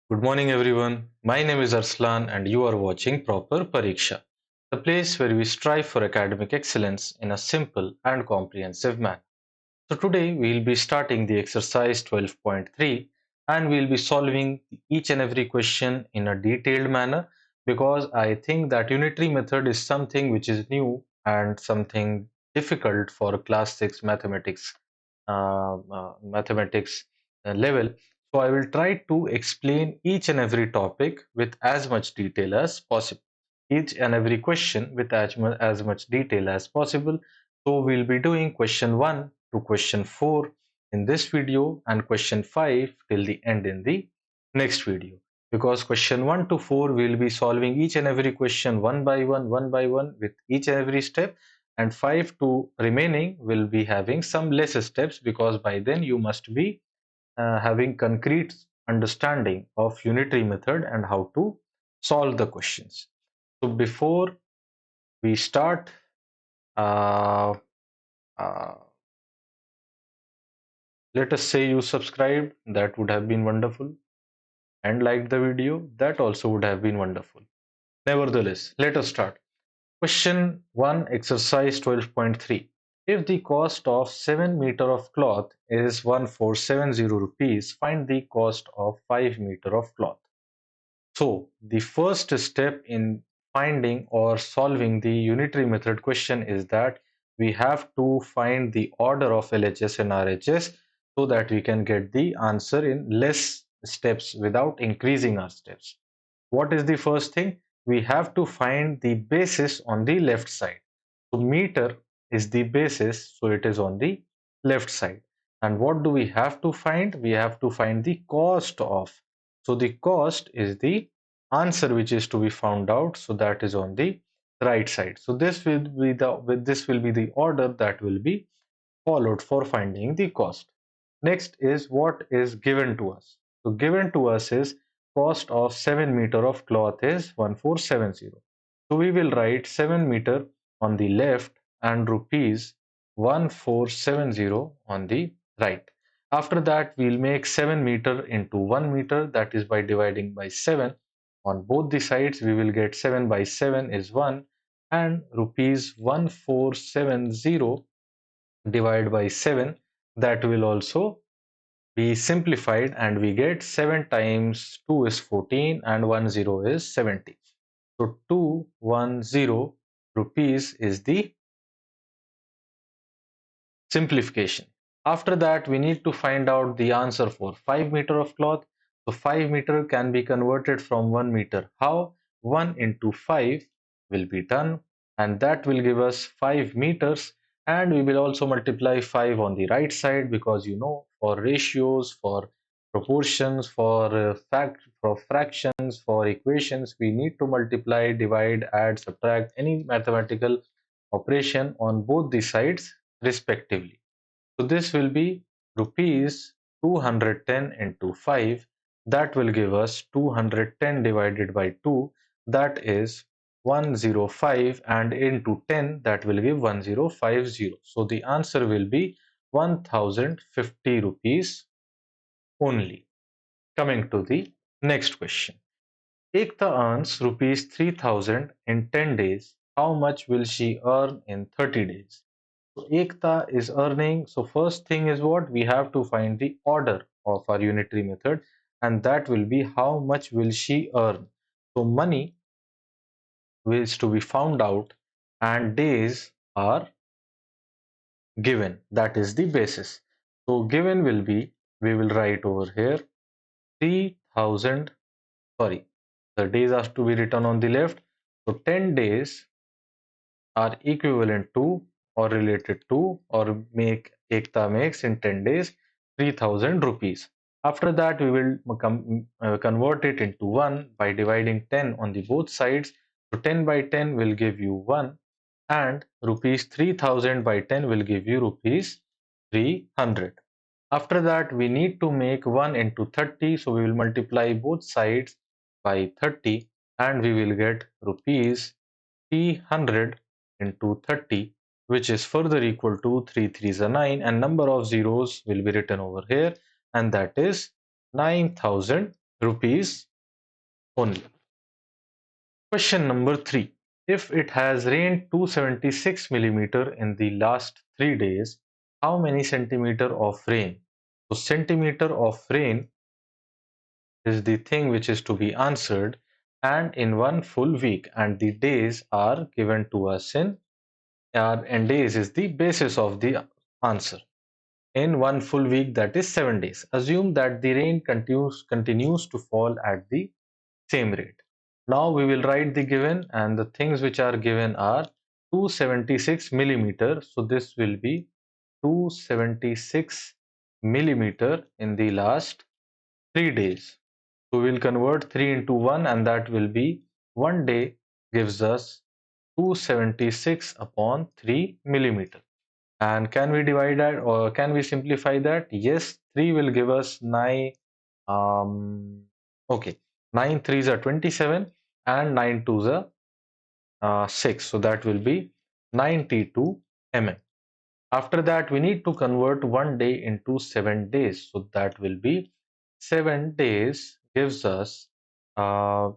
Good morning, everyone. My name is Arslan, and you are watching Proper Pariksha, the place where we strive for academic excellence in a simple and comprehensive manner. So, today we'll be starting the exercise 12.3 and we'll be solving each and every question in a detailed manner because I think that unitary method is something which is new and something difficult for class 6 mathematics level. So I will try to explain each and every topic with as much detail as possible. Each and every question with as much detail as possible. So we'll be doing question 1 to question 4 in this video and question 5 till the end in the next video. Because question 1 to 4 we'll be solving each and every question one by one with each and every step, and 5 to remaining will be having some less steps because by then you must be having concrete understanding of unitary method and how to solve the questions. So before we start, uh, uh, let us say you subscribed, that would have been wonderful, and liked the video, that also would have been wonderful. Nevertheless, let us start. Question 1, exercise 12.3. If the cost of 7 meter of cloth is 1470 rupees, find the cost of 5 meter of cloth. So, the first step in finding or solving the unitary method question is that we have to find the order of LHS and RHS so that we can get the answer in less steps without increasing our steps. What is the first thing? We have to find the basis on the left side. So meter is the basis, so it is on the left side. And what do we have to find? We have to find the cost of. So the cost is the answer which is to be found out. So that is on the right side. So this will be the order that will be followed for finding the cost. Next is what is given to us. So given to us is cost of 7 meter of cloth is 1470. So we will write 7 meter on the left and rupees 1470 on the right. After that, we'll make 7 meter into 1 meter, that is by dividing by 7. On both the sides, we will get 7 by 7 is 1, and rupees 1470 divided by 7, that will also be simplified and we get 7 times 2 is 14 and 10 is 70. So 210 rupees is the simplification. After that, we need to find out the answer for 5 meter of cloth. So 5 meter can be converted from 1 meter. How? 1 into 5 will be done, and that will give us 5 meters, and we will also multiply 5 on the right side because for ratios, for proportions, for fractions, for equations, we need to multiply, divide, add, subtract, any mathematical operation on both the sides respectively. So this will be rupees 210 into 5, that will give us 210 divided by 2, that is 105, and into 10 that will give 1050. So the answer will be 1050 rupees only. Coming to the next question. Ekta earns rupees 3000 in 10 days. How much will she earn in 30 days? So Ekta is earning. So first thing is what? We have to find the order of our unitary method, and that will be how much will she earn. So money is to be found out and days are given. That is the basis. So given will be, we will write over here 3000, sorry, the days are to be written on the left. So 10 days are equivalent to or related to or make Ekta makes in 10 days 3000 rupees. After that, we will convert it into 1 by dividing 10 on the both sides. So 10 by 10 will give you 1, and rupees 3000 by 10 will give you rupees 300. After that, we need to make 1 into 30. So we will multiply both sides by 30 and we will get rupees 300 into 30, which is further equal to 3 3s are 9, and number of zeros will be written over here, and that is 9000 rupees only. Question number 3. If it has rained 276 millimeter in the last 3 days, how many centimeter of rain? So centimeter of rain is the thing which is to be answered, and in one full week, and the days are given to us in and days is the basis of the answer. In one full week, that is 7 days. Assume that the rain continues to fall at the same rate. Now we will write the given, and the things which are given are 276 millimeter. So this will be 276 millimeter in the last 3 days. So we will convert 3 into 1, and that will be 1 day gives us 276 upon 3 millimeter. And can we divide that, or can we simplify that? Yes, 3 will give us 9. Okay, 9 threes are 27 and 9 twos are 6. So that will be 92 mm. After that, we need to convert 1 day into 7 days. So that will be 7 days gives us uh,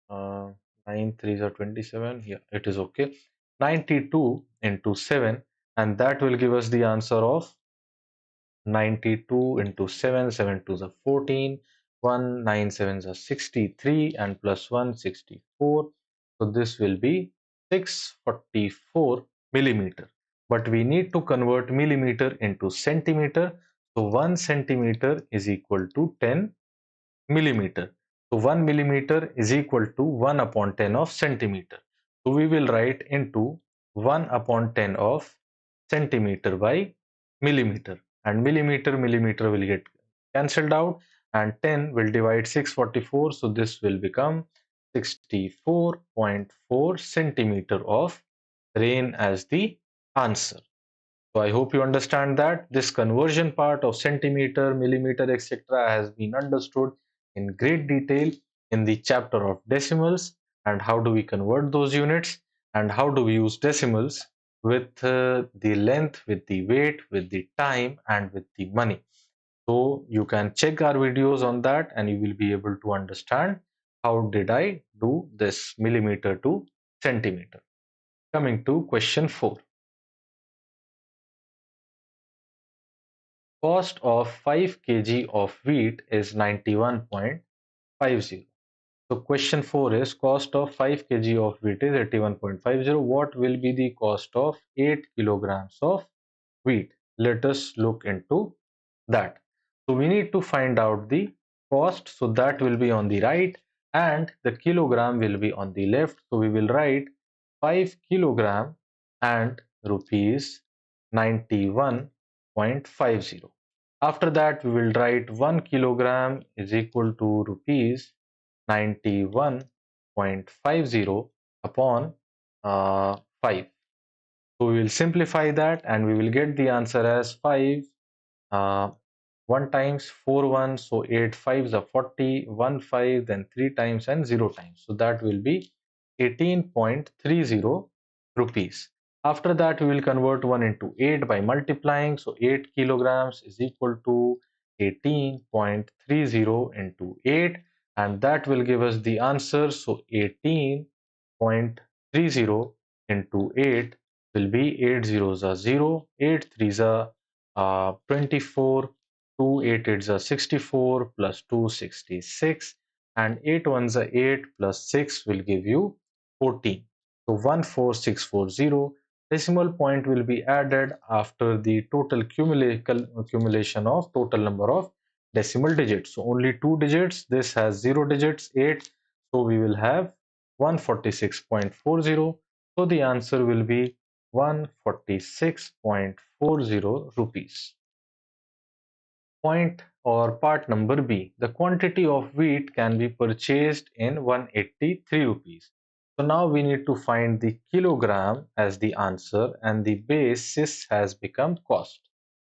uh, 9 threes are 27. Yeah, it is okay. 92 into 7, and that will give us the answer of 92 into 7, 7 twos are 14, 1, 9 sevens are 63, and plus 1, 64. So this will be 644 millimeter. But we need to convert millimeter into centimeter. So 1 centimeter is equal to 10 millimeter. So 1 millimeter is equal to 1 upon 10 of centimeter. So we will write into 1 upon 10 of centimeter by millimeter, and millimeter will get cancelled out, and 10 will divide 644. So this will become 64.4 centimeter of rain as the answer. So I hope you understand that this conversion part of centimeter, millimeter, etc. has been understood in great detail in the chapter of decimals, and how do we convert those units, and how do we use decimals with the length, with the weight, with the time, and with the money. So you can check our videos on that, and you will be able to understand how did I do this millimeter to centimeter. Coming to question 4. Cost of 5 kg of wheat is 91.50. So question 4 is cost of 5 kg of wheat is 81.50. What will be the cost of 8 kilograms of wheat? Let us look into that. So we need to find out the cost. So that will be on the right, and the kilogram will be on the left. So we will write 5 kilogram and rupees 91.50. After that, we will write 1 kilogram is equal to rupees 91.50 upon 5. So we will simplify that, and we will get the answer as 5. uh, 1 times 4 1, so 8 5s are 40, 1 5, then 3 times and 0 times. So that will be 18.30 rupees. After that, we will convert 1 into 8 by multiplying. So 8 kilograms is equal to 18.30 into 8, and that will give us the answer. So 18.30 into 8 will be 8 zeros are 0, 8 threes are 24, 2 8 8s are 64, plus 2 66, and 8 ones are 8, plus 6 will give you 14. So 14640. Decimal point will be added after the total accumulation of total number of decimal digits. So only 2 digits, this has 0 digits, 8, so we will have 146.40. So the answer will be 146.40 rupees. Point or part number B. The quantity of wheat can be purchased in 183 rupees. So now we need to find the kilogram as the answer, and the basis has become cost.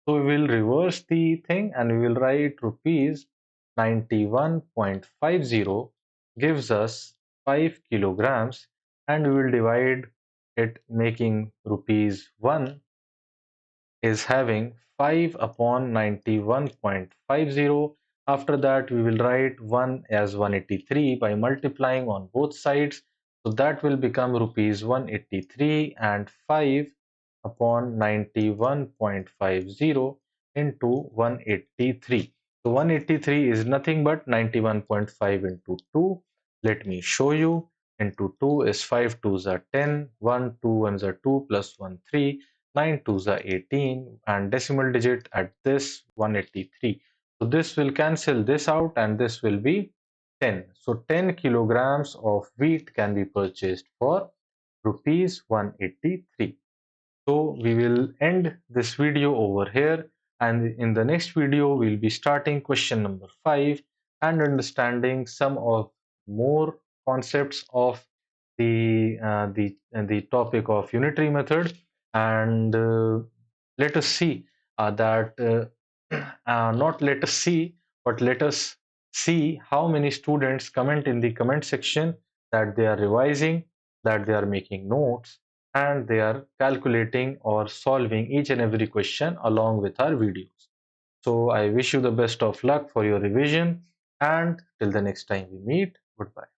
So we will reverse the thing, and we will write rupees 91.50 gives us 5 kilograms, and we will divide it, making rupees 1 is having 5 upon 91.50, After that, we will write 1 as 183 by multiplying on both sides. So that will become rupees 183 and 5 upon 91.50 into 183. So 183 is nothing but 91.5 into 2. Let me show you. Into 2 is 5 2s are 10, 1 2 1s are 2 plus 1 3, 9 2s are 18, and decimal digit at this 183. So this will cancel this out and this will be 10. So 10 kilograms of wheat can be purchased for rupees 183. So we will end this video over here, and in the next video we'll be starting question number 5 and understanding some of more concepts of the topic of unitary method. And let us see that not let us see, but let us see how many students comment in the comment section that they are revising, that they are making notes, and they are calculating or solving each and every question along with our videos. So I wish you the best of luck for your revision, and till the next time we meet, goodbye.